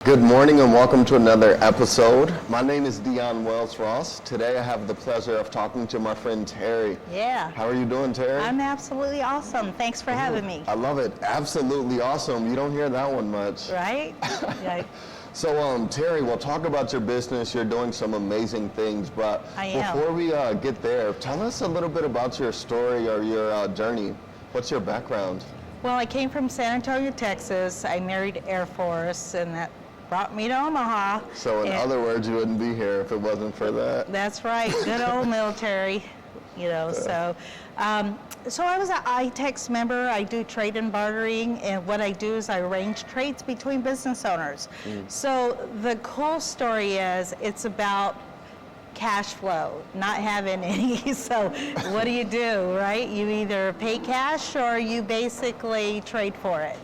Good morning and welcome to another episode. My name is Deion Wells-Ross. Today I have the pleasure of talking to my friend Terri. Yeah. How are you doing, Terri? I'm absolutely awesome. Thanks for having me. I love it. Absolutely awesome. You don't hear that one much. Right? Yeah. So, Terri, we'll talk about your business. You're doing some amazing things, but before we get there, tell us a little bit about your story or your journey. What's your background? Well, I came from San Antonio, Texas. I married Air Force, and that brought me to Omaha. So in other words, you wouldn't be here if it wasn't for that. That's right. Good old military, So I was an ITEX member. I do trade and bartering, and what I do is I arrange trades between business owners. So the cool story is it's about cash flow, not having any. So what do, right? You either pay cash or you basically trade for it.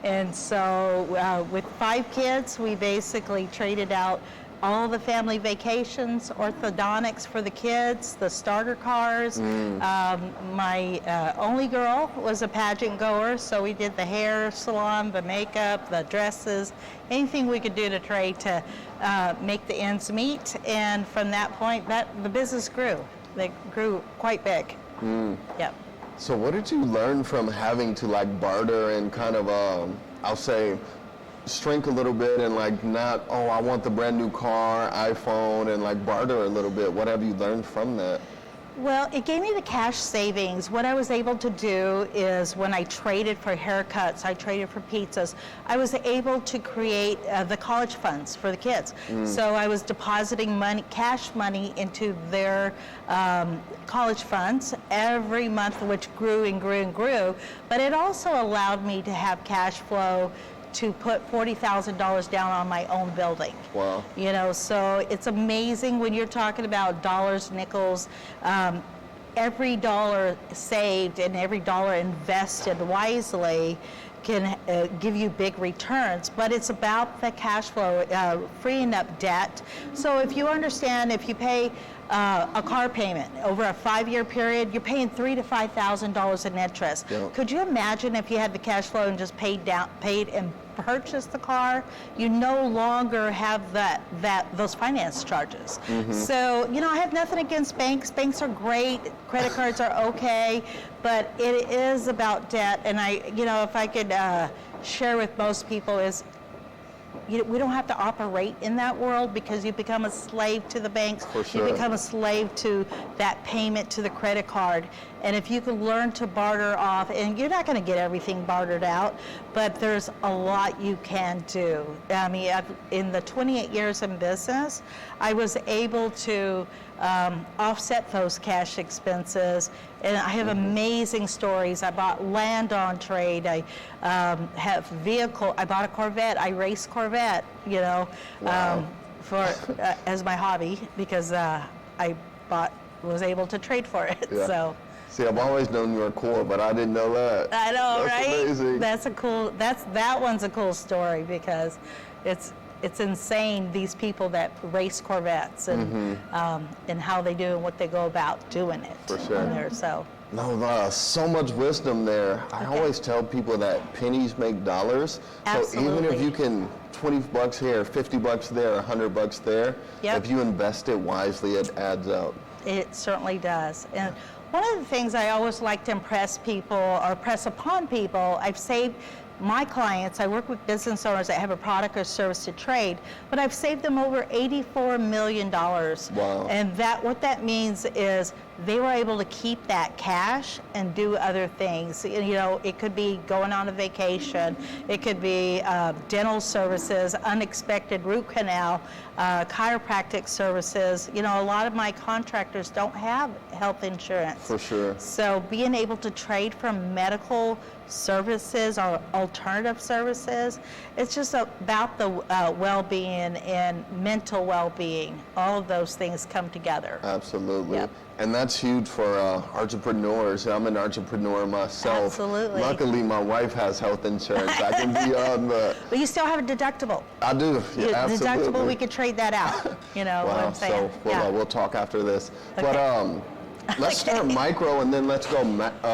And so with 5 kids, we basically traded out all the family vacations, orthodontics for the kids, the starter cars. My only girl was a pageant goer, so we did the hair salon, the makeup, the dresses, anything we could do to trade to make the ends meet. And from that point, the business grew. They grew quite big. Yep. So what did you learn from having to barter and kind of, I'll say, shrink a little bit and not, I want the brand new car, iPhone, and barter a little bit? What have you learned from that? Well, it gave me the cash savings. What I was able to do is when I traded for haircuts, I traded for pizzas, I was able to create the college funds for the kids. So I was depositing cash money into their college funds every month, which grew and grew and grew. But it also allowed me to have cash flow to put $40,000 down on my own building. Wow. So it's amazing when you're talking about dollars, nickels. Every dollar saved and every dollar invested wisely can give you big returns, but it's about the cash flow, freeing up debt. So if you understand, if you pay a car payment over a 5-year period, you're paying $3,000 to $5,000 in interest. Yep. Could you imagine if you had the cash flow and just paid and purchased the car? You no longer have those finance charges. So I have nothing against banks. Banks are great. Credit cards are okay, but it is about debt. And if I could share with most people is, we don't have to operate in that world because you become a slave to the banks. For sure. You become a slave to that payment to the credit card. And if you can learn to barter off, and you're not going to get everything bartered out, but there's a lot you can do. I mean, in the 28 years in business, I was able to offset those cash expenses, and I have amazing stories. I bought land on trade. I have vehicle. I bought a Corvette. I race Corvette. Wow. For as my hobby because I was able to trade for it. Yeah. So. See, I've always known you were cool, but I didn't know that. I know, That's right? Amazing. That one's a cool story because it's insane, these people that race Corvettes and how they do and what they go about doing it. For sure. So. No, so much wisdom there. I always tell people that pennies make dollars. Absolutely. So even if you can $20 here, $50 there, $100 there, if you invest it wisely, it adds up. It certainly does. And one of the things I always like to impress people or press upon people, I've saved my clients, I work with business owners that have a product or service to trade, but I've saved them over $84 million. Wow. And what that means is they were able to keep that cash and do other things. It could be going on a vacation, it could be dental services, unexpected root canal, chiropractic services. A lot of my contractors don't have health insurance. For sure. So being able to trade from medical services or alternative services, it's just about the well-being and mental well-being. All of those things come together. Absolutely. Yep. And that's huge for entrepreneurs. I'm an entrepreneur myself. Absolutely. Luckily, my wife has health insurance. I can be on the... But you still have a deductible. I do. Yeah, absolutely. Deductible, we could trade that out. What I'm saying. So we'll talk after this. Okay. But let's start micro and then let's go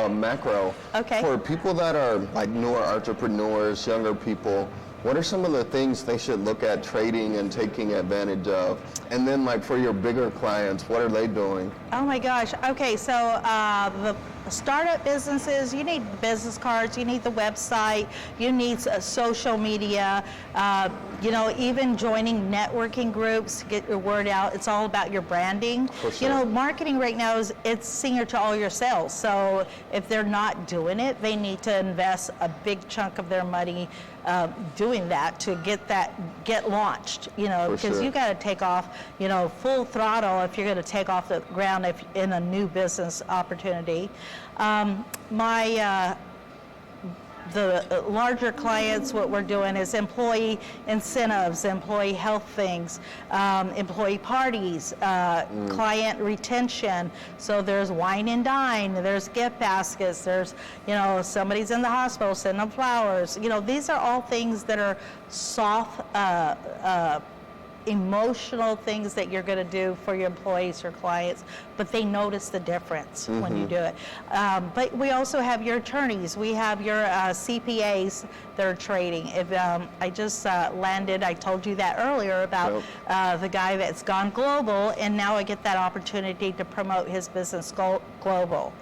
macro. Okay. For people that are newer entrepreneurs, younger people, what are some of the things they should look at trading and taking advantage of? And then like for your bigger clients, what are they doing? Oh my gosh. Okay, so the startup businesses, you need business cards, you need the website, you need social media, even joining networking groups, get your word out. It's all about your branding. For sure. Marketing right now it's senior to all your sales. So if they're not doing it, they need to invest a big chunk of their money doing that to get launched, because sure. you got to take off, full throttle if you're going to take off the ground in a new business opportunity. The larger clients, what we're doing is employee incentives, employee health things, employee parties, client retention. So there's wine and dine, there's gift baskets, there's, somebody's in the hospital, send them flowers. These are all things that are soft, emotional things that you're going to do for your employees or clients, but they notice the difference when you do it. But we also have your attorneys. We have your CPAs that are trading. If I just landed, I told you that earlier about the guy that's gone global, and now I get that opportunity to promote his business global.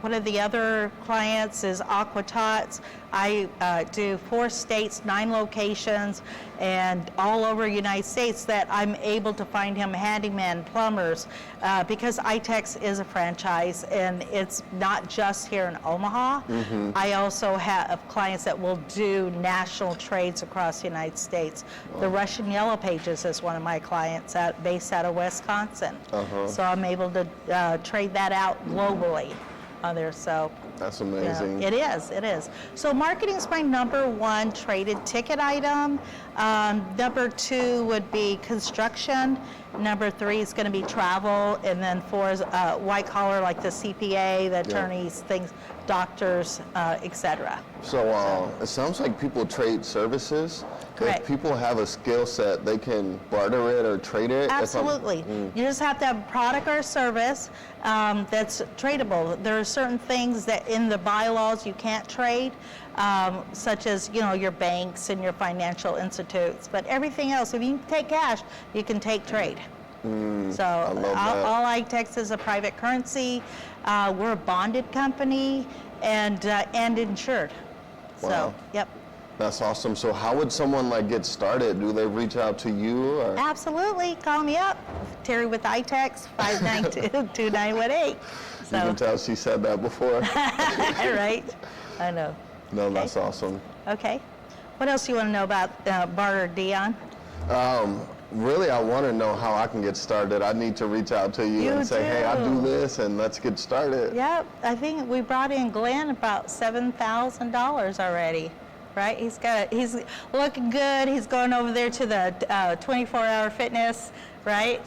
One of the other clients is Aqua-Tots. I do 4 states, 9 locations, and all over the United States that I'm able to find him handymen, plumbers, because ITEX is a franchise and it's not just here in Omaha. I also have clients that will do national trades across the United States. The Russian Yellow Pages is one of my clients based out of Wisconsin. So I'm able to trade that out globally on there. So that's amazing. It is. So marketing is my number 1 traded ticket item. Number 2 would be construction. Number 3 is going to be travel, and then 4 is white collar, like the CPA, the attorneys, things, doctors, etc. So it sounds like people trade services. Correct. If people have a skill set, they can barter it or trade it. Absolutely. You just have to have a product or a service that's tradable. There are certain things that in the bylaws you can't trade, such as your banks and your financial institutes. But everything else, if you can take cash, you can take trade. So all ITEX is a private currency. We're a bonded company and insured. Wow. So, yep. That's awesome. So how would someone get started? Do they reach out to you? Or? Absolutely. Call me up. Terri with ITEX, 592-2918. So. You can tell she said that before. Right. I know. No, okay. That's awesome. Okay. What else do you want to know about Barter, Deion? Really, I want to know how I can get started. I need to reach out to you and say, hey, I do this, and let's get started. Yep. I think we brought in Glenn about $7,000 already. Right? He's looking good. He's going over there to the 24-hour fitness, right?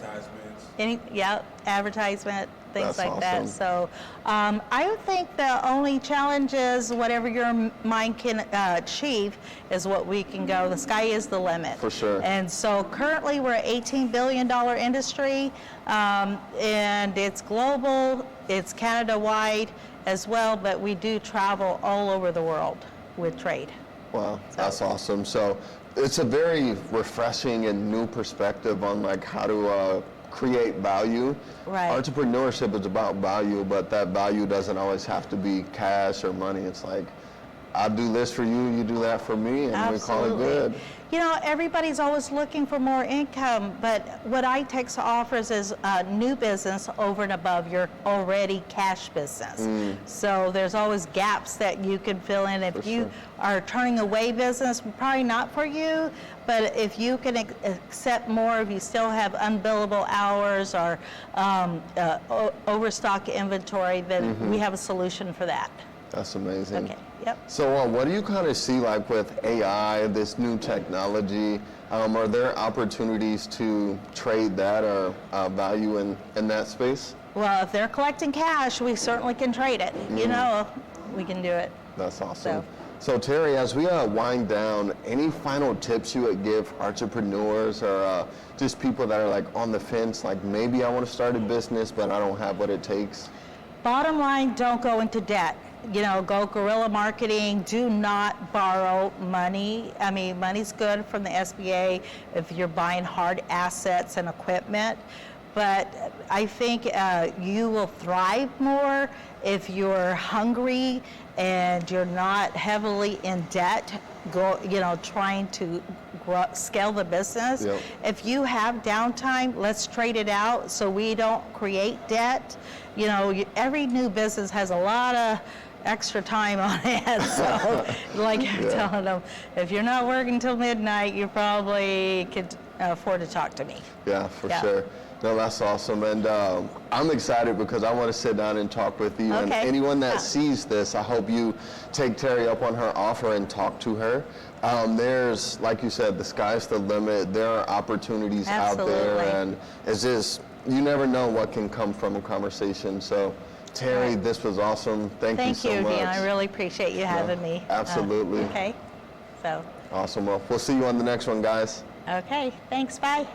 Advertisements. Advertisement, things That's like awesome. that. So I would think the only challenge is whatever your mind can achieve is what we can go. The sky is the limit. For sure. And so currently we're an $18 billion industry, and it's global, it's Canada-wide as well, but we do travel all over the world with trade. Wow, that's awesome. So it's a very refreshing and new perspective on how to create value. Right. Entrepreneurship is about value, but that value doesn't always have to be cash or money. It's I'll do this for you, you do that for me, and Absolutely. we call it good. Everybody's always looking for more income, but what ITEX offers is new business over and above your already cash business. So there's always gaps that you can fill in. If you are turning away business, probably not for you, but if you can accept more, if you still have unbillable hours or overstock inventory, then we have a solution for that. That's amazing. Okay, yep. So what do you kind of see with AI, this new technology? Are there opportunities to trade that or value in that space? Well, if they're collecting cash, we certainly can trade it. We can do it. That's awesome. So Terri, as we wind down, any final tips you would give entrepreneurs or just people that are on the fence, maybe I want to start a business, but I don't have what it takes? Bottom line, don't go into debt. go guerrilla marketing. Do not borrow money. I mean, money's good from the SBA if you're buying hard assets and equipment. But I think you will thrive more if you're hungry and you're not heavily in debt, trying to scale the business. Yep. If you have downtime, let's trade it out so we don't create debt. Every new business has a lot of extra time on it. So like I'm telling them, if you're not working till midnight, you probably could afford to talk to me. Yeah, for sure. No, that's awesome. And I'm excited because I want to sit down and talk with you. Okay. And anyone that sees this, I hope you take Terri up on her offer and talk to her. There's, like you said, the sky's the limit. There are opportunities out there. And it's just, you never know what can come from a conversation. So, Terri, this was awesome. Thank you so much. Deion. I really appreciate you having me. Absolutely. Okay. So. Awesome. Well, we'll see you on the next one, guys. Okay. Thanks. Bye.